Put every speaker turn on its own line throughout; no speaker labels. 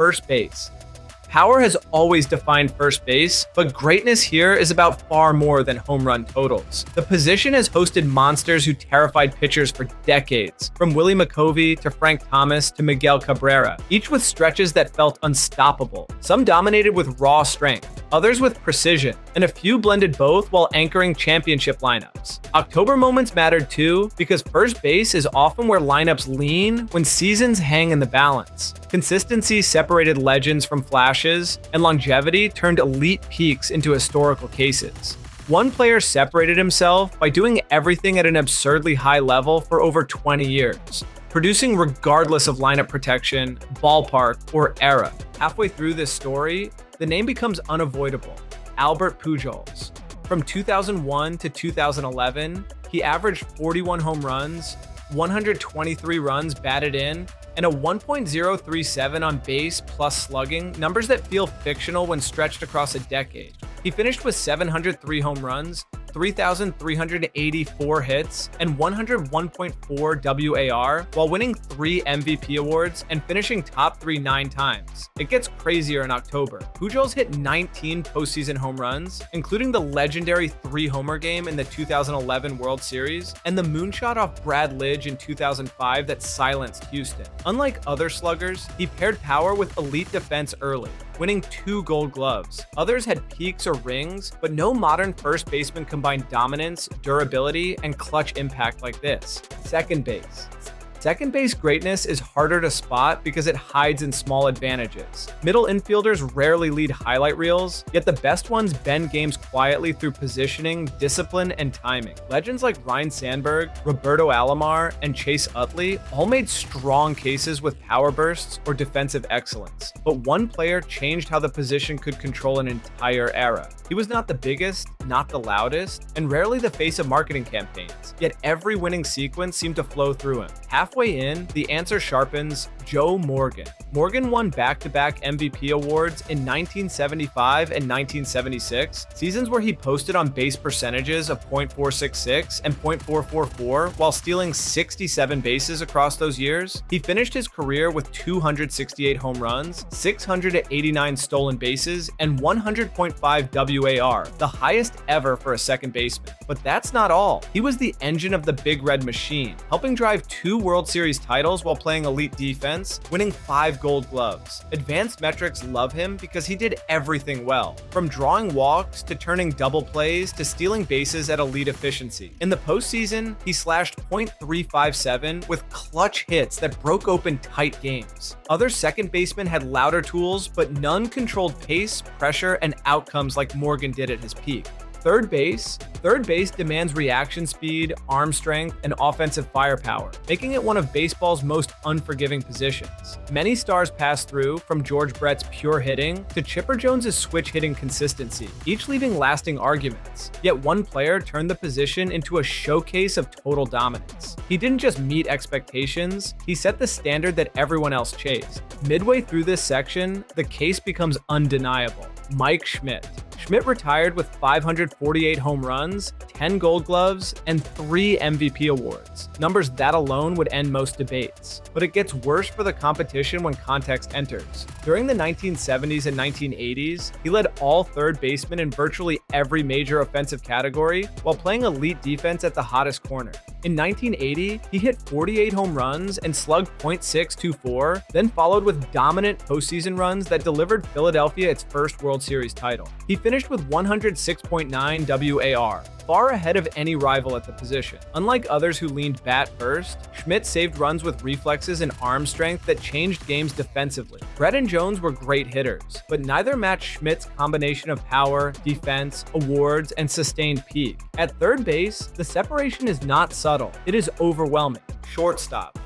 first base. Power has always defined first base, but greatness here is about far more than home run totals. The position has hosted monsters who terrified pitchers for decades, from Willie McCovey to Frank Thomas to Miguel Cabrera, each with stretches that felt unstoppable. Some dominated with raw strength, others with precision, and a few blended both while anchoring championship lineups. October moments mattered too, because first base is often where lineups lean when seasons hang in the balance. Consistency separated legends from flashes, and longevity turned elite peaks into historical cases. One player separated himself by doing everything at an absurdly high level for over 20 years, producing regardless of lineup protection, ballpark, or era. Halfway through this story, the name becomes unavoidable: Albert Pujols. From 2001 to 2011, he averaged 41 home runs, 123 runs batted in, and a 1.037 on base plus slugging, numbers that feel fictional when stretched across a decade. He finished with 703 home runs, 3,384 hits, and 101.4 WAR while winning 3 MVP awards and finishing top 3 9 times. It gets crazier in October. Pujols hit 19 postseason home runs, including the legendary 3-homer game in the 2011 World Series and the moonshot off Brad Lidge in 2005 that silenced Houston. Unlike other sluggers, he paired power with elite defense early, winning 2 Gold Gloves. Others had peaks or rings, but no modern first baseman combined dominance, durability, and clutch impact like this. Second base. Second base greatness is harder to spot because it hides in small advantages. Middle infielders rarely lead highlight reels, yet the best ones bend games quietly through positioning, discipline, and timing. Legends like Ryne Sandberg, Roberto Alomar, and Chase Utley all made strong cases with power bursts or defensive excellence. But one player changed how the position could control an entire era. He was not the biggest, not the loudest, and rarely the face of marketing campaigns, yet every winning sequence seemed to flow through him. Halfway in, the answer sharpens: Joe Morgan. Morgan won back-to-back MVP awards in 1975 and 1976, seasons where he posted on base percentages of .466 and .444 while stealing 67 bases across those years. He finished his career with 268 home runs, 689 stolen bases, and 100.5 WAR, the highest ever for a second baseman. But that's not all. He was the engine of the Big Red Machine, helping drive 2 World Series titles while playing elite defense, winning 5 Gold Gloves. Advanced metrics love him because he did everything well, from drawing walks to turning double plays to stealing bases at elite efficiency. In the postseason, he slashed .357 with clutch hits that broke open tight games. Other second basemen had louder tools, but none controlled pace, pressure, and outcomes like Morgan did at his peak. Third base demands reaction speed, arm strength, and offensive firepower, making it one of baseball's most unforgiving positions. Many stars pass through, from George Brett's pure hitting to Chipper Jones's switch hitting consistency, each leaving lasting arguments. Yet one player turned the position into a showcase of total dominance. He didn't just meet expectations, he set the standard that everyone else chased. Midway through this section, the case becomes undeniable: Mike Schmidt. Schmidt retired with 548 home runs, 10 Gold Gloves, and 3 MVP awards. Numbers that alone would end most debates. But it gets worse for the competition when context enters. During the 1970s and 1980s, he led all third basemen in virtually every major offensive category while playing elite defense at the hottest corner. In 1980, he hit 48 home runs and slugged .624, then followed with dominant postseason runs that delivered Philadelphia its first World Series title. He finished with 106.9 WAR, far ahead of any rival at the position. Unlike others who leaned bat first, Schmidt saved runs with reflexes and arm strength that changed games defensively. Brett and Jones were great hitters, but neither matched Schmidt's combination of power, defense, awards, and sustained peak. At third base, the separation is not subtle, it is overwhelming. Shortstop.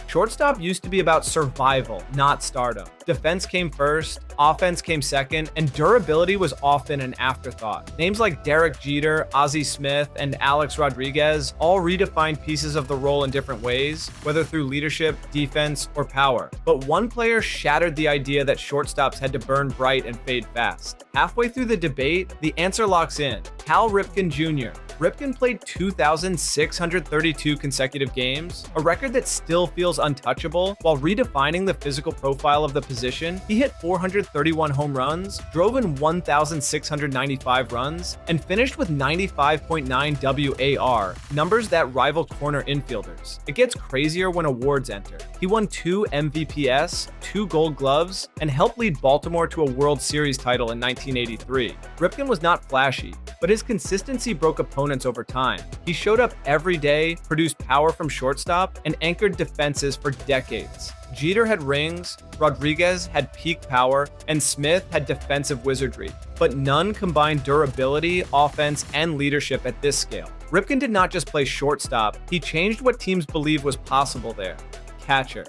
Shortstop used to be about survival, not stardom. Defense came first, offense came second, and durability was often an afterthought. Names like Derek Jeter, Ozzie Smith, and Alex Rodriguez all redefined pieces of the role in different ways, whether through leadership, defense, or power. But one player shattered the idea that shortstops had to burn bright and fade fast. Halfway through the debate, the answer locks in: Cal Ripken Jr. Ripken played 2,632 consecutive games, a record that still feels untouchable, while redefining the physical profile of the position position, he hit 431 home runs, drove in 1,695 runs, and finished with 95.9 WAR, numbers that rival corner infielders. It gets crazier when awards enter. He won 2 MVPs, 2 Gold Gloves, and helped lead Baltimore to a World Series title in 1983. Ripken was not flashy, but his consistency broke opponents over time. He showed up every day, produced power from shortstop, and anchored defenses for decades. Jeter had rings, Rodriguez had peak power, and Smith had defensive wizardry, but none combined durability, offense, and leadership at this scale. Ripken did not just play shortstop, he changed what teams believed was possible there. Catcher.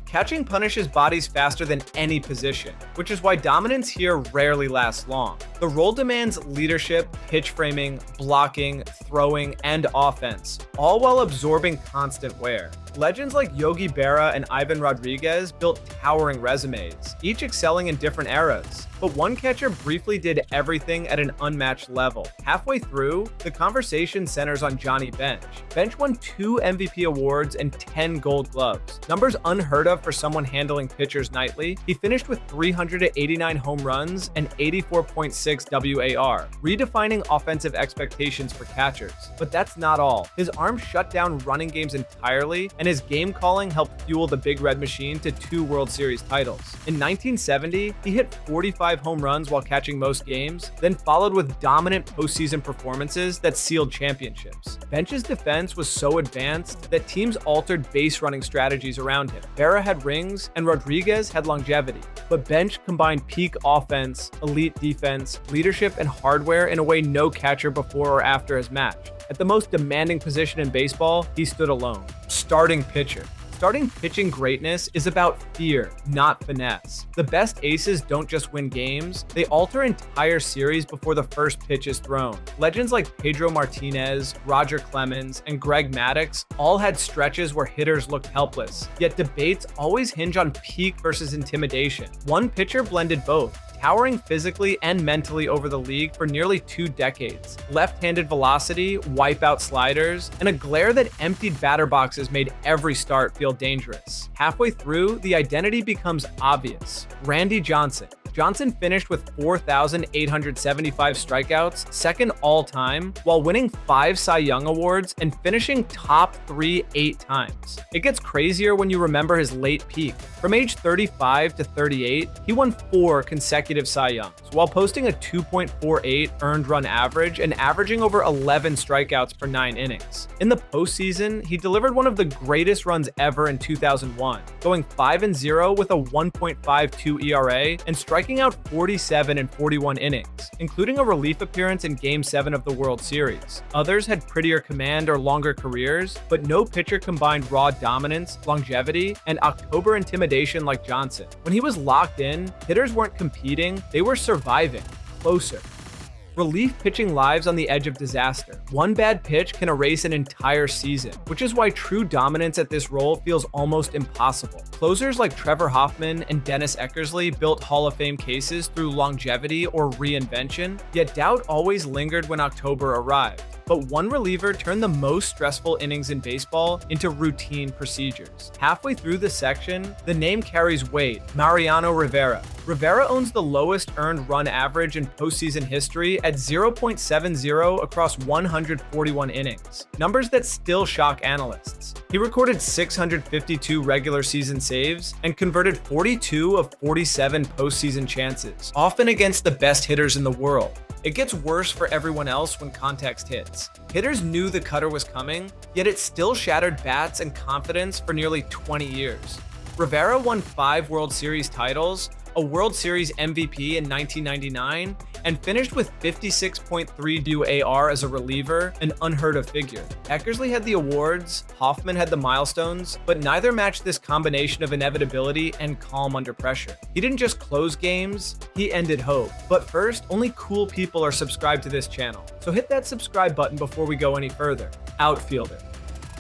Catching punishes bodies faster than any position, which is why dominance here rarely lasts long. The role demands leadership, pitch framing, blocking, throwing, and offense, all while absorbing constant wear. Legends like Yogi Berra and Ivan Rodriguez built towering resumes, each excelling in different eras. But one catcher briefly did everything at an unmatched level. Halfway through, the conversation centers on Johnny Bench. Bench won 2 MVP awards and 10 Gold Gloves, numbers unheard of for someone handling pitchers nightly. He finished with 389 home runs and 84.6 WAR, redefining offensive expectations for catchers. But that's not all. His arm shut down running games entirely, and his game calling helped fuel the Big Red Machine to 2 World Series titles. In 1970, he hit 45 home runs while catching most games, then followed with dominant postseason performances that sealed championships. Bench's defense was so advanced that teams altered base running strategies around him. Berra had rings, and Rodriguez had longevity. But Bench combined peak offense, elite defense, leadership, and hardware in a way no catcher before or after has matched. At the most demanding position in baseball, he stood alone. Starting pitcher. Starting pitching greatness is about fear, not finesse. The best aces don't just win games, they alter entire series before the first pitch is thrown. Legends like Pedro Martinez, Roger Clemens, and Greg Maddux all had stretches where hitters looked helpless, yet debates always hinge on peak versus intimidation. One pitcher blended both, towering physically and mentally over the league for nearly 2 decades. Left-handed velocity, wipeout sliders, and a glare that emptied batter boxes made every start feel dangerous. Halfway through, the identity becomes obvious. Randy Johnson. Johnson finished with 4,875 strikeouts, second all-time, while winning 5 Cy Young Awards and finishing top 3 8 times. It gets crazier when you remember his late peak. From age 35 to 38, he won 4 consecutive Cy Youngs, while posting a 2.48 earned run average and averaging over 11 strikeouts per 9 innings. In the postseason, he delivered one of the greatest runs ever in 2001, going 5-0 with a 1.52 ERA and striking out 47 in 41 innings, including a relief appearance in Game 7 of the World Series. Others had prettier command or longer careers, but no pitcher combined raw dominance, longevity, and October intimidation like Johnson. When he was locked in, hitters weren't competing, they were surviving, closer. Relief pitching lives on the edge of disaster. One bad pitch can erase an entire season, which is why true dominance at this role feels almost impossible. Closers like Trevor Hoffman and Dennis Eckersley built Hall of Fame cases through longevity or reinvention, yet doubt always lingered when October arrived. But one reliever turned the most stressful innings in baseball into routine procedures. Halfway through the section, the name carries weight: Mariano Rivera. Rivera owns the lowest earned run average in postseason history at 0.70 across 141 innings, numbers that still shock analysts. He recorded 652 regular season saves and converted 42 of 47 postseason chances, often against the best hitters in the world. It gets worse for everyone else when context hits. Hitters knew the cutter was coming, yet it still shattered bats and confidence for nearly 20 years. Rivera won 5 World Series titles, a World Series MVP in 1999, and finished with 56.3 WAR as a reliever, an unheard of figure. Eckersley had the awards, Hoffman had the milestones, but neither matched this combination of inevitability and calm under pressure. He didn't just close games, he ended hope. But first, only cool people are subscribed to this channel, so hit that subscribe button before we go any further. Outfielder.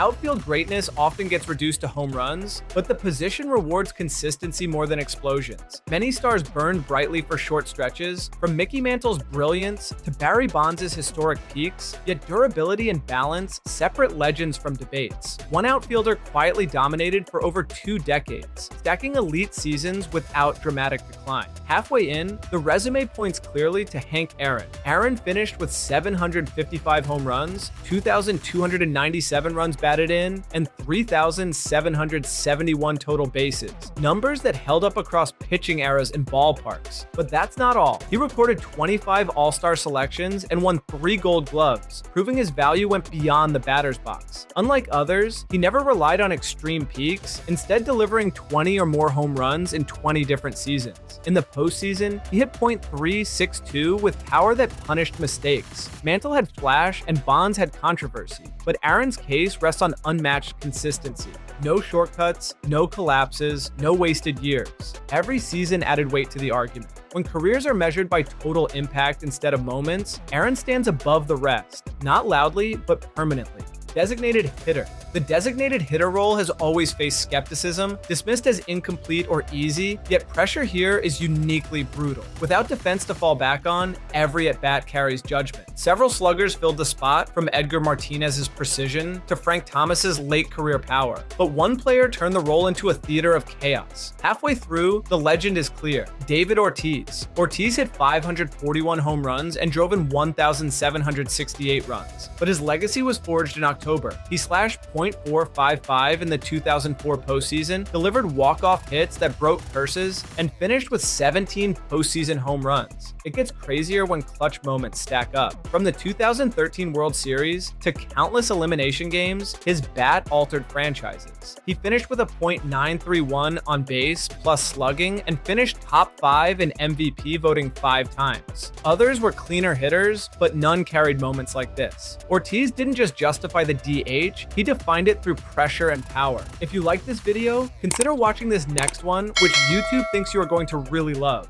Outfield greatness often gets reduced to home runs, but the position rewards consistency more than explosions. Many stars burned brightly for short stretches, from Mickey Mantle's brilliance to Barry Bonds' historic peaks, yet durability and balance separate legends from debates. One outfielder quietly dominated for over 2 decades, stacking elite seasons without dramatic decline. Halfway in, the resume points clearly to Hank Aaron. Aaron finished with 755 home runs, 2,297 runs batted in, and 3,771 total bases. Numbers that held up across pitching eras and ballparks. But that's not all. He recorded 25 All-Star selections and won 3 Gold Gloves, proving his value went beyond the batter's box. Unlike others, he never relied on extreme peaks, instead delivering 20 or more home runs in 20 different seasons. In the postseason, he hit .362 with power that punished mistakes. Mantle had flash and Bonds had controversy, but Aaron's case rests on unmatched consistency. No shortcuts, no collapses, no wasted years. Every season added weight to the argument. When careers are measured by total impact instead of moments, Aaron stands above the rest, not loudly, but permanently. Designated hitter. The designated hitter role has always faced skepticism, dismissed as incomplete or easy, yet pressure here is uniquely brutal. Without defense to fall back on, every at-bat carries judgment. Several sluggers filled the spot, from Edgar Martinez's precision to Frank Thomas's late career power. But one player turned the role into a theater of chaos. Halfway through, the legend is clear: David Ortiz. Ortiz hit 541 home runs and drove in 1,768 runs, but his legacy was forged in October. He slashed .455 in the 2004 postseason, delivered walk-off hits that broke curses, and finished with 17 postseason home runs. It gets crazier when clutch moments stack up. From the 2013 World Series to countless elimination games, his bat altered franchises. He finished with a .931 on base plus slugging and finished top 5 in MVP voting 5 times. Others were cleaner hitters, but none carried moments like this. Ortiz didn't just justify the DH, he defined it through pressure and power. If you like this video, consider watching this next one, which YouTube thinks you are going to really love.